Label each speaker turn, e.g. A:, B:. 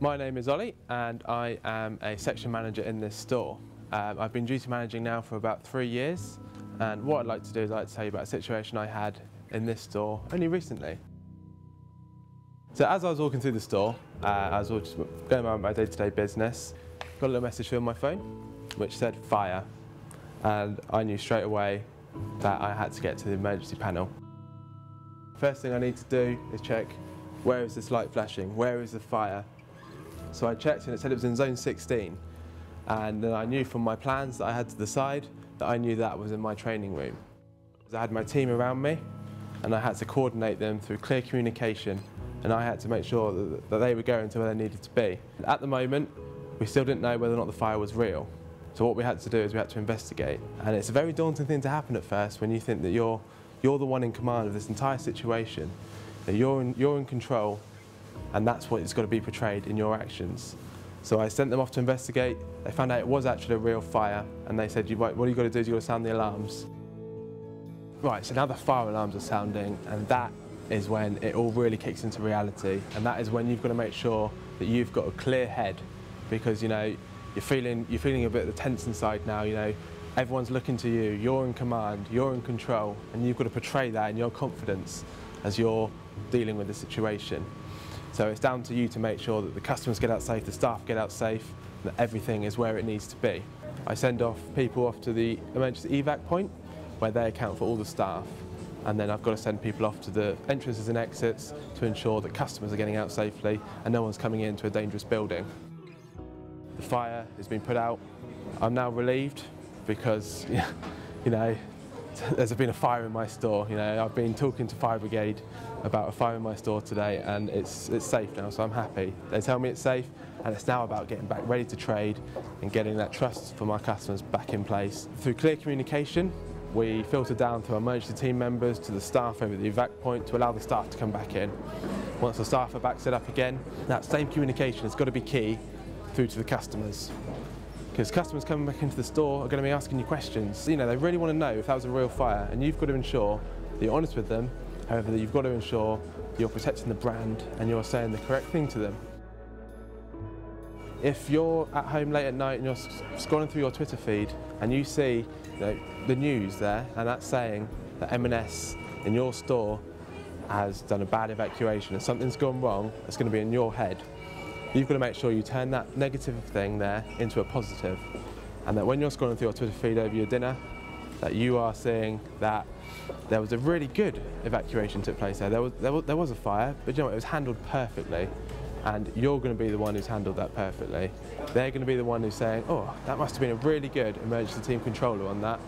A: My name is Ollie and I am a section manager in this store. I've been duty managing now for about 3 years, and what I'd like to do is I'd like to tell you about a situation I had in this store only recently. So as I was walking through the store, I was just going about my day-to-day business, got a little message through on my phone which said fire, and I knew straight away that I had to get to the emergency panel. First thing I need to do is check, where is this light flashing, where is the fire? So I checked and it said it was in zone 16, and then I knew from my plans that I had to the side that I knew that was in my training room. I had my team around me and I had to coordinate them through clear communication, and I had to make sure that they were going to where they needed to be. At the moment, we still didn't know whether or not the fire was real. So what we had to do is we had to investigate. And it's a very daunting thing to happen at first when you think that you're the one in command of this entire situation, that you're in control, and that's what it's got to be portrayed in your actions. So I sent them off to investigate. They found out it was actually a real fire, and they said, what you've got to do is you've got to sound the alarms. Right, so now the fire alarms are sounding, and that is when it all really kicks into reality, and that is when you've got to make sure that you've got a clear head, because you're feeling a bit tense inside now. Everyone's looking to you, you're in command, you're in control, and you've got to portray that in your confidence as you're dealing with the situation. So it's down to you to make sure that the customers get out safe, the staff get out safe, that everything is where it needs to be. I send people off to the emergency evac point where they account for all the staff, and then I've got to send people off to the entrances and exits to ensure that customers are getting out safely and no one's coming into a dangerous building. The fire has been put out. I'm now relieved because there's been a fire in my store. I've been talking to fire brigade about a fire in my store today, and it's safe now, so I'm happy. They tell me it's safe, and it's now about getting back ready to trade and getting that trust from our customers back in place. Through clear communication, we filter down to our emergency team members, to the staff over at the evac point, to allow the staff to come back in. Once the staff are back set up again, that same communication has got to be key through to the customers. Because customers coming back into the store are going to be asking you questions. They really want to know if that was a real fire, and you've got to ensure that you're honest with them. However, you've got to ensure you're protecting the brand and you're saying the correct thing to them. If you're at home late at night and you're scrolling through your Twitter feed and you see the news there, and that's saying that M&S in your store has done a bad evacuation and something's gone wrong, it's going to be in your head. You've got to make sure you turn that negative thing there into a positive, and that when you're scrolling through your Twitter feed over your dinner, that you are seeing that there was a really good evacuation took place there. There was a fire, but it was handled perfectly, and you're going to be the one who's handled that perfectly. They're going to be the one who's saying, oh, that must have been a really good emergency team controller on that,